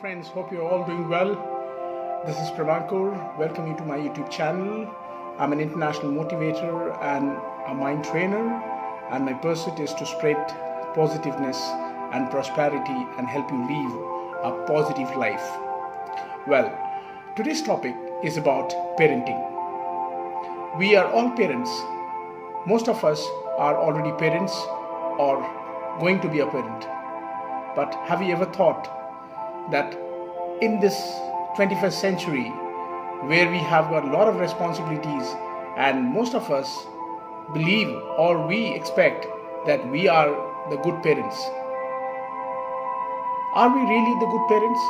friends, hope you're all doing well. This is Prabhakar. Welcome you to my YouTube channel. I'm an international motivator and a mind trainer, and my pursuit is to spread positiveness and prosperity and help you live a positive life. Well, today's topic is about parenting. We are all parents. Most of us are already parents or going to be a parent. But have you ever thought that in this 21st century, where we have got a lot of responsibilities and most of us believe or we expect that we are the good parents, are we really the good parents?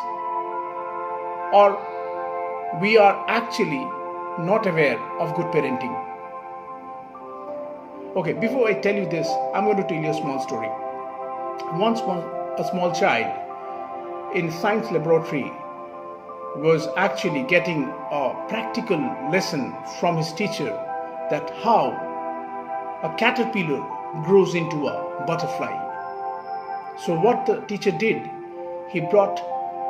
Or we are actually not aware of good parenting? Okay, before I tell you this, I'm going to tell you a small story. Once a small child in science laboratory was actually getting a practical lesson from his teacher that how a caterpillar grows into a butterfly. So what the teacher did, he brought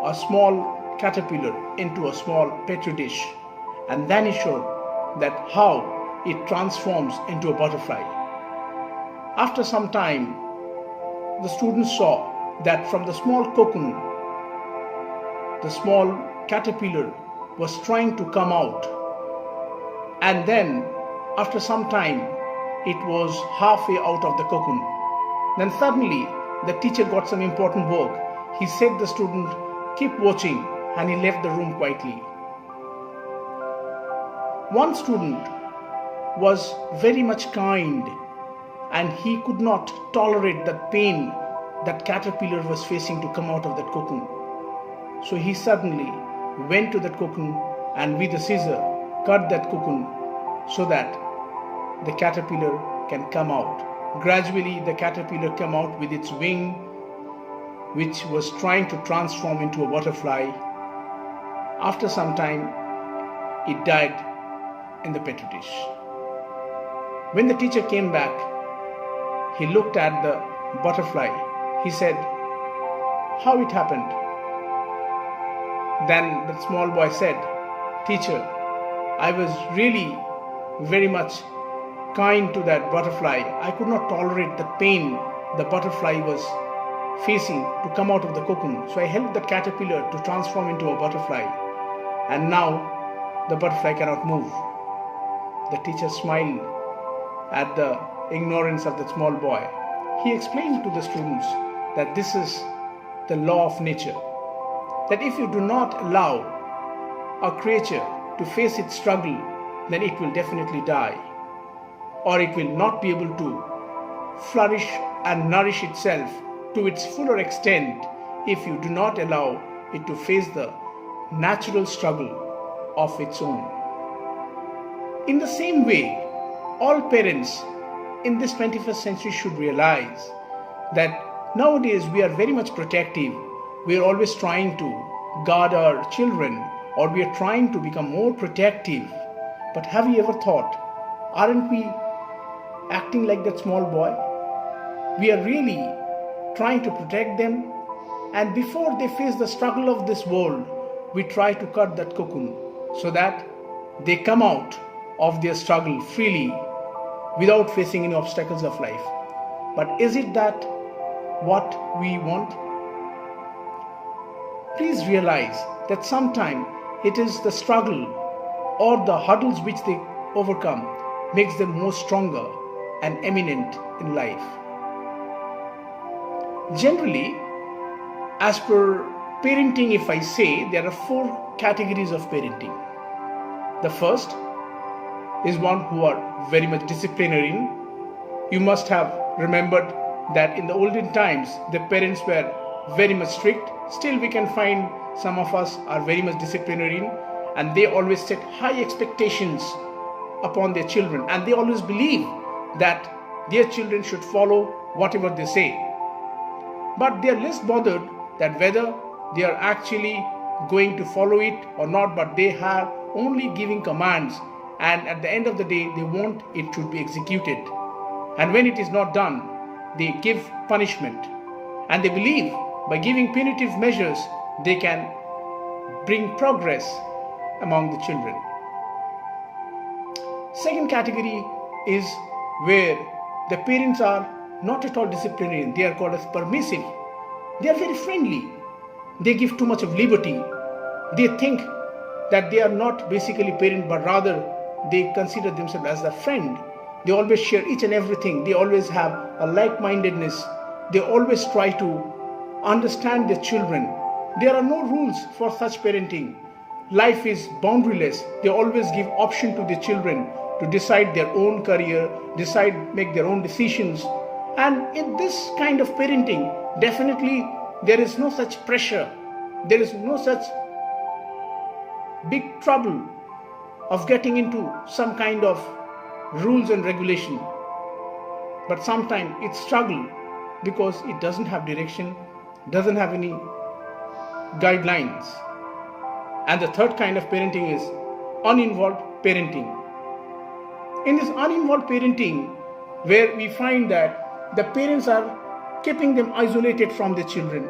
a small caterpillar into a small petri dish, and then he showed that how it transforms into a butterfly. After some time, the students saw that from the small cocoon, the small caterpillar was trying to come out, and then after some time it was halfway out of the cocoon. Then suddenly the teacher got some important work. He said the student, keep watching, and he left the room quietly. One student was very much kind, and he could not tolerate the pain that caterpillar was facing to come out of that cocoon. So he suddenly went to that cocoon and with a scissor cut that cocoon so that the caterpillar can come out. Gradually the caterpillar came out with its wing, which was trying to transform into a butterfly. After some time, it died in the petri dish. When the teacher came back, he looked at the butterfly. He said, how it happened? Then the small boy said, teacher, I was really very much kind to that butterfly. I could not tolerate the pain the butterfly was facing to come out of the cocoon. So I helped the caterpillar to transform into a butterfly. And now the butterfly cannot move. The teacher smiled at the ignorance of the small boy. He explained to the students that this is the law of nature, that if you do not allow a creature to face its struggle, then it will definitely die, or it will not be able to flourish and nourish itself to its fuller extent if you do not allow it to face the natural struggle of its own. In the same way, all parents in this 21st century should realize that nowadays we are very much protective. We are always trying to guard our children, or we are trying to become more protective. But have you ever thought, aren't we acting like that small boy? We are really trying to protect them, and before they face the struggle of this world, we try to cut that cocoon so that they come out of their struggle freely without facing any obstacles of life. But is it that what we want? Please realize that sometimes it is the struggle or the hurdles which they overcome makes them more stronger and eminent in life. Generally, as per parenting, if I say, there are 4 categories of parenting. The first is one who are very much disciplinarian. You must have remembered that in the olden times, the parents were very much strict. Still, we can find some of us are very much disciplinarian, and they always set high expectations upon their children, and they always believe that their children should follow whatever they say. But they are less bothered that whether they are actually going to follow it or not, but they are only giving commands, and at the end of the day, they want it to be executed. And when it is not done, they give punishment. And they believe by giving punitive measures, they can bring progress among the children. Second category is where the parents are not at all disciplinarian. They are called as permissive. They are very friendly. They give too much of liberty. They think that they are not basically parent, but rather they consider themselves as a friend. They always share each and everything. They always have a like-mindedness. They always try to understand their children. There are no rules for such parenting. Life is boundaryless. They always give option to their children to decide their own career, make their own decisions. And in this kind of parenting, definitely there is no such pressure. There is no such big trouble of getting into some kind of rules and regulation. But sometimes it's struggle because it doesn't have direction, doesn't have any guidelines. And the third kind of parenting is uninvolved parenting. In this uninvolved parenting, where we find that the parents are keeping them isolated from their children,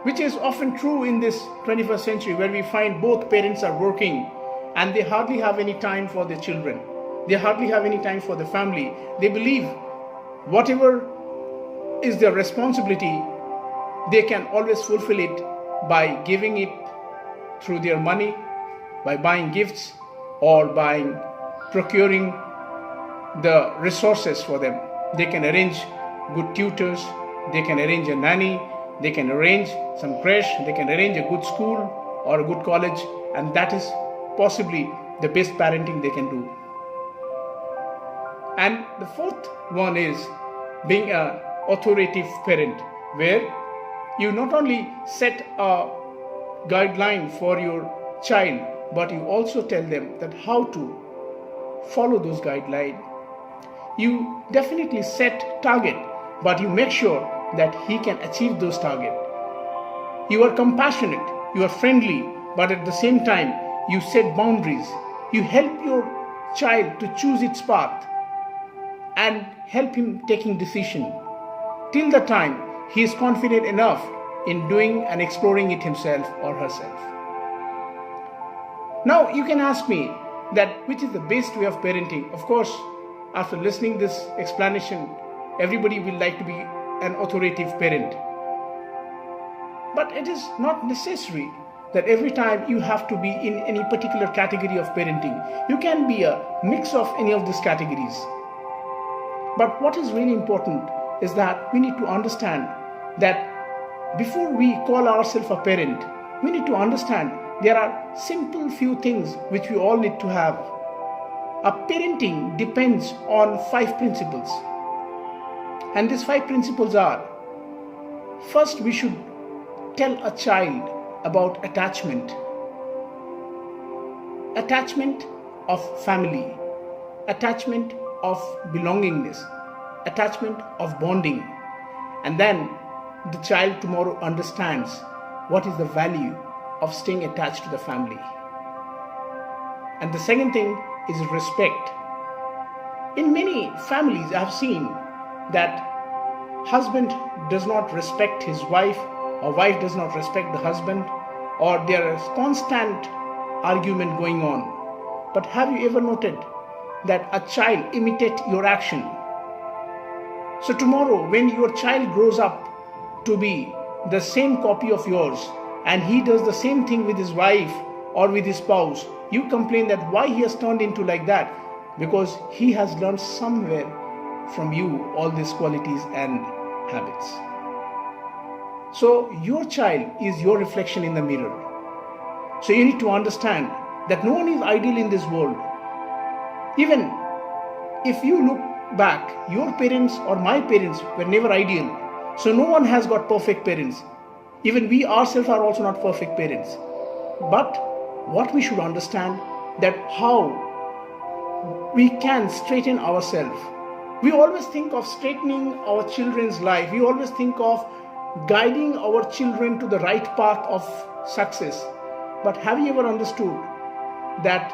which is often true in this 21st century, where we find both parents are working and they hardly have any time for their children. They hardly have any time for the family. They believe whatever is their responsibility, they can always fulfill it by giving it through their money, by buying gifts or by procuring the resources for them. They can arrange good tutors, they can arrange a nanny, they can arrange some creche, they can arrange a good school or a good college, and that is possibly the best parenting they can do. And the fourth one is being an authoritative parent, where you not only set a guideline for your child, but you also tell them that how to follow those guidelines. You definitely set target, but you make sure that he can achieve those targets. You are compassionate, you are friendly, but at the same time, you set boundaries. You help your child to choose its path and help him taking decision till the time he is confident enough in doing and exploring it himself or herself. Now you can ask me that which is the best way of parenting. Of course, after listening this explanation, everybody will like to be an authoritative parent. But it is not necessary that every time you have to be in any particular category of parenting. You can be a mix of any of these categories. But what is really important is that we need to understand that before we call ourselves a parent, we need to understand there are simple few things which we all need to have. A parenting depends on 5 principles. And these 5 principles are: first, we should tell a child about attachment. Attachment of family, attachment of belongingness, attachment of bonding. And then the child tomorrow understands what is the value of staying attached to the family. And the second thing is respect. In many families I have seen that husband does not respect his wife, or wife does not respect the husband, or there is constant argument going on. But have you ever noted that a child imitates your action? So tomorrow when your child grows up to be the same copy of yours, and he does the same thing with his wife or with his spouse, you complain that why he has turned into like that, because he has learned somewhere from you all these qualities and habits. So your child is your reflection in the mirror. So you need to understand that no one is ideal in this world. Even if you look back, your parents or my parents were never ideal. So no one has got perfect parents. Even we ourselves are also not perfect parents. But what we should understand that how we can straighten ourselves. We always think of straightening our children's life. We always think of guiding our children to the right path of success. But have you ever understood that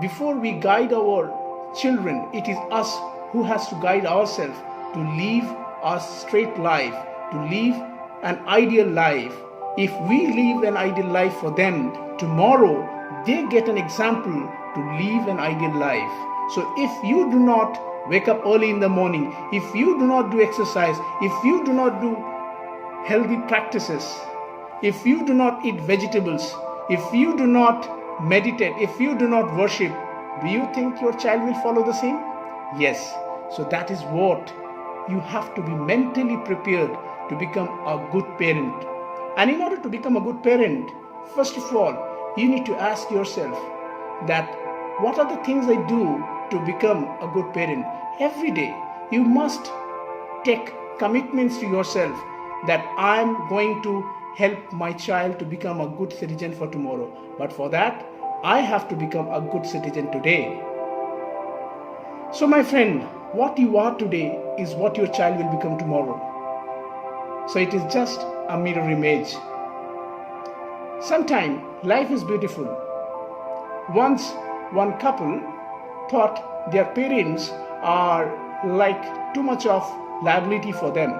before we guide our children, it is us who has to guide ourselves to live a straight life, to live an ideal life, If we live an ideal life for them, tomorrow they get an example to live an ideal life. So if you do not wake up early in the morning, if you do not do exercise, if you do not do healthy practices, if you do not eat vegetables, if you do not meditate, if you do not worship, do you think your child will follow the same? Yes. So that is what you have to be mentally prepared to become a good parent. And in order to become a good parent, first of all, you need to ask yourself that what are the things I do to become a good parent? Every day, you must take commitments to yourself that I'm going to help my child to become a good citizen for tomorrow. But for that, I have to become a good citizen today. So my friend, what you are today is what your child will become tomorrow. So it is just a mirror image. Sometimes life is beautiful. Once one couple thought their parents are like too much of liability for them.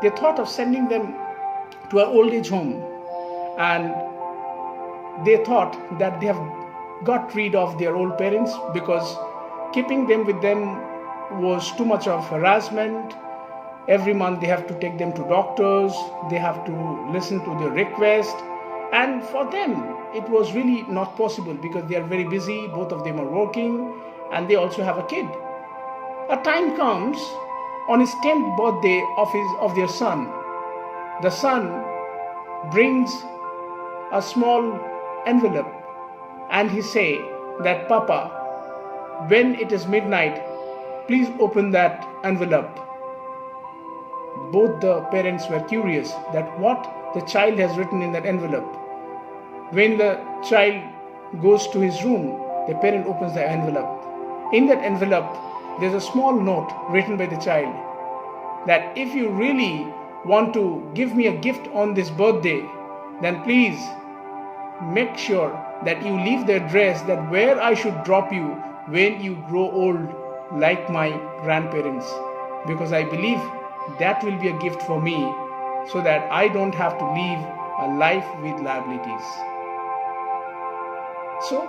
They thought of sending them to an old age home, and they thought that they have got rid of their old parents because keeping them with them was too much of harassment. Every month they have to take them to doctors, they have to listen to their request, and for them it was really not possible because they are very busy, both of them are working, and they also have a kid. A time comes on his 10th birthday of their son. The son brings a small envelope and he say that, Papa, when it is midnight, please open that envelope. Both the parents were curious that what the child has written in that envelope. When the child goes to his room, the parent opens the envelope. In that envelope, there's a small note written by the child that if you really want to give me a gift on this birthday, then please make sure that you leave the address that where I should drop you when you grow old like my grandparents, because I believe that will be a gift for me so that I don't have to live a life with liabilities. So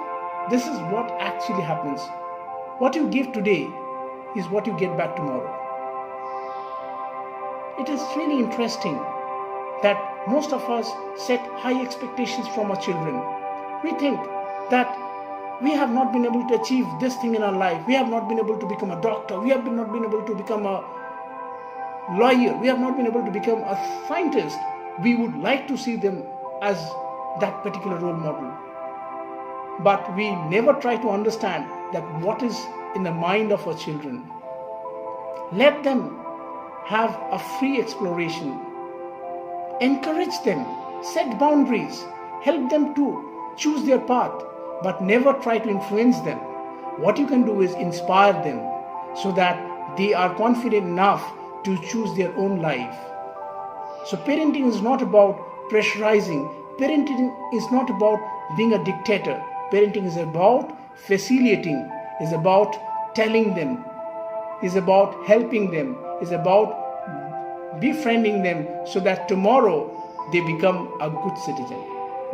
this is what actually happens. What you give today is what you get back tomorrow. It is really interesting that most of us set high expectations from our children. We think that we have not been able to achieve this thing in our life. We have not been able to become a doctor. We have not been able to become a lawyer. We have not been able to become a scientist. We would like to see them as that particular role model. But we never try to understand that what is in the mind of our children. Let them have a free exploration. Encourage them, set boundaries, help them to choose their path, but never try to influence them. What you can do is inspire them so that they are confident enough to choose their own life. So parenting is not about pressurizing. Parenting is not about being a dictator. Parenting is about facilitating, is about telling them, is about helping them, is about befriending them so that tomorrow they become a good citizen,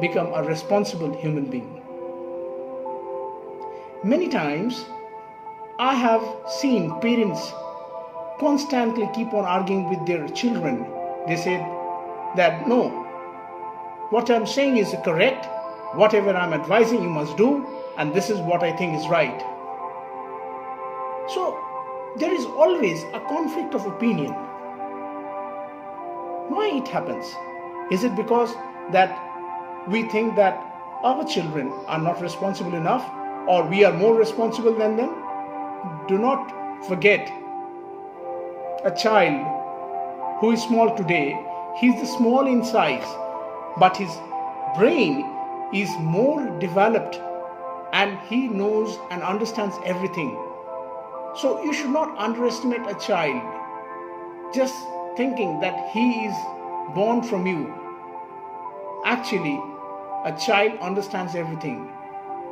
become a responsible human being. Many times I have seen parents constantly keep on arguing with their children. They said that no, what I'm saying is correct, whatever I'm advising you must do, and this is what I think is right. So there is always a conflict of opinion. Why it happens? Is it because that we think that our children are not responsible enough, or we are more responsible than them? Do not forget, a child who is small today, he's small in size, but his brain is more developed and he knows and understands everything. So you should not underestimate a child just thinking that he is born from you. Actually, a child understands everything.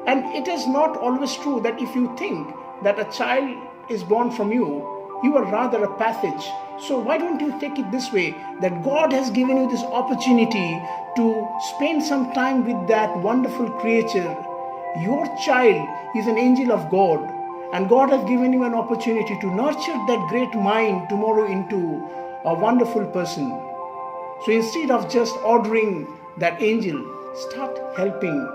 And it is not always true that if you think that a child is born from you, you are rather a passage So why don't you take it this way, that God has given you this opportunity to spend some time with that wonderful creature. Your child is an angel of God, and God has given you an opportunity to nurture that great mind tomorrow into a wonderful person. So instead of just ordering that angel, start helping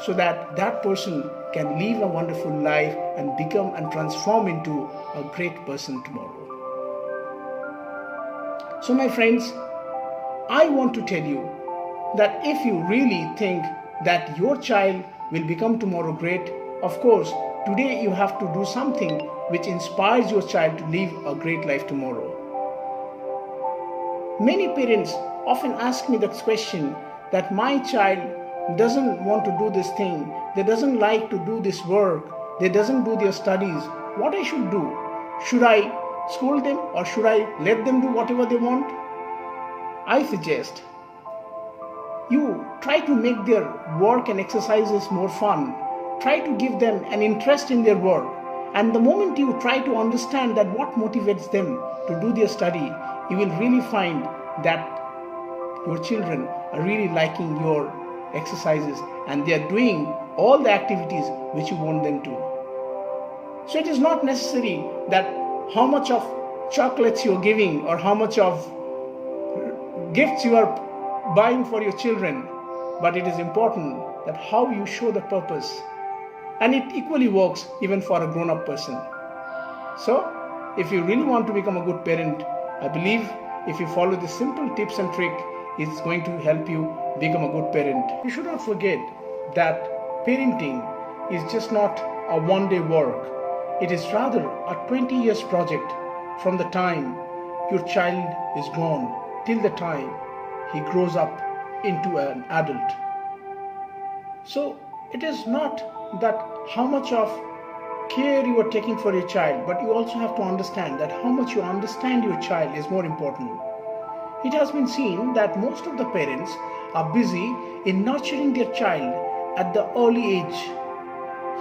so that that person can live a wonderful life and become and transform into a great person tomorrow. So my friends, I want to tell you that if you really think that your child will become tomorrow great, of course, today you have to do something which inspires your child to live a great life tomorrow. Many parents often ask me that question, that my child doesn't want to do this thing, they doesn't like to do this work, they doesn't do their studies, what I should do? Should I scold them or should I let them do whatever they want? I suggest you try to make their work and exercises more fun. Try to give them an interest in their work. And the moment you try to understand that what motivates them to do their study, you will really find that your children are really liking your exercises and they are doing all the activities which you want them to. So it is not necessary that how much of chocolates you are giving or how much of gifts you are buying for your children, but it is important that how you show the purpose, and it equally works even for a grown-up person. So if you really want to become a good parent, I believe if you follow the simple tips and tricks, it's going to help you become a good parent. You should not forget that parenting is just not a one-day work. It is rather a 20 years project from the time your child is born till the time he grows up into an adult. So it is not that how much of care you are taking for your child, but you also have to understand that how much you understand your child is more important. It has been seen that most of the parents are busy in nurturing their child at the early age.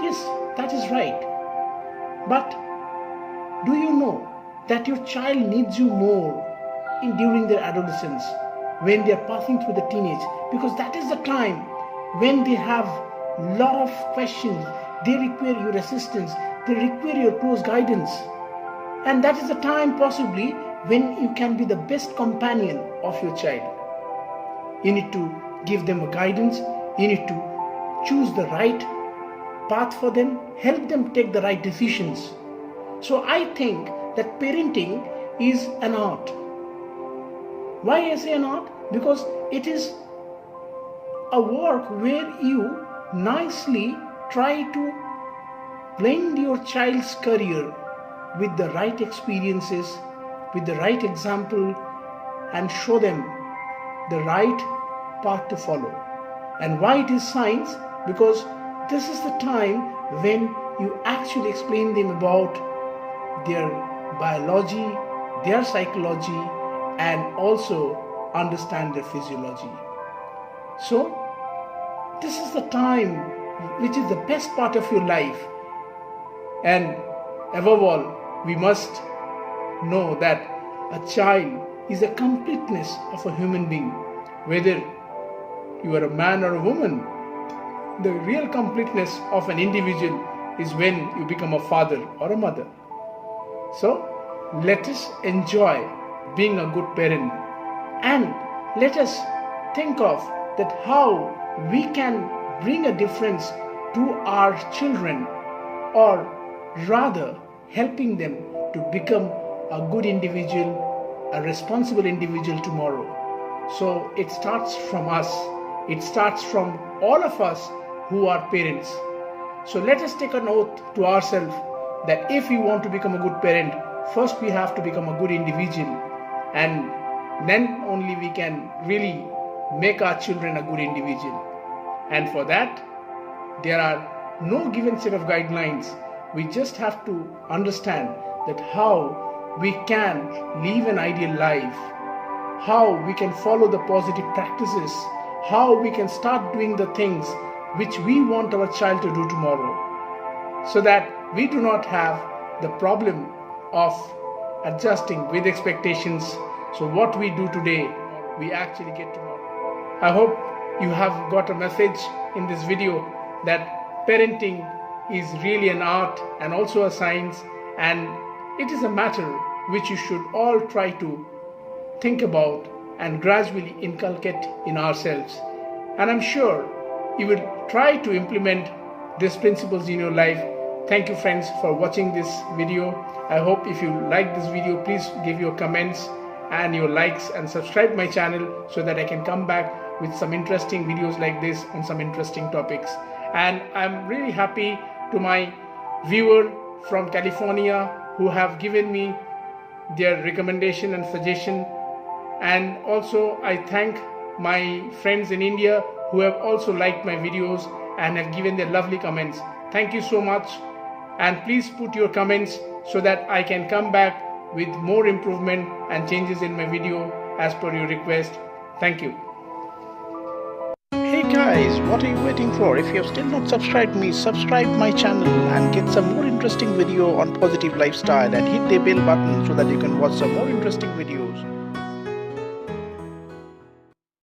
Yes, that is right. But do you know that your child needs you more during their adolescence, when they are passing through the teenage? Because that is the time when they have a lot of questions, they require your assistance, they require your close guidance. And that is the time possibly when you can be the best companion of your child. You need to give them a guidance, you need to choose the right path for them, help them take the right decisions. So I think that parenting is an art. Why I say an art? Because it is a work where you nicely try to blend your child's career with the right experiences, with the right example, and show them the right path to follow. And why it is science? Because this is the time when you actually explain them about their biology, their psychology, and also understand their physiology. So this is the time which is the best part of your life. And above all, we must know that a child is a completeness of a human being. Whether you are a man or a woman, the real completeness of an individual is when you become a father or a mother. So let us enjoy being a good parent, and let us think of that how we can bring a difference to our children, or rather helping them to become a good individual, a responsible individual tomorrow. So it starts from us. It starts from all of us who are parents. So let us take an oath to ourselves that if we want to become a good parent, first we have to become a good individual, and then only we can really make our children a good individual. And for that, there are no given set of guidelines. We just have to understand that how we can live an ideal life, how we can follow the positive practices, how we can start doing the things which we want our child to do tomorrow, so that we do not have the problem of adjusting with expectations. So what we do today, we actually get tomorrow. I hope you have got a message in this video that parenting is really an art and also a science, and it is a matter which you should all try to think about and gradually inculcate in ourselves. And I'm sure you will try to implement these principles in your life. Thank you friends for watching this video. I hope if you like this video, please give your comments and your likes and subscribe my channel so that I can come back with some interesting videos like this on some interesting topics. And I'm really happy to my viewer from California who have given me their recommendation and suggestion. And also I thank my friends in India who have also liked my videos and have given their lovely comments. Thank you so much, and please put your comments so that I can come back with more improvement and changes in my video as per your request. Thank you. Hey guys, what are you waiting for? If you have still not subscribed me, subscribe my channel and get some more interesting video on positive lifestyle, and hit the bell button so that you can watch some more interesting videos.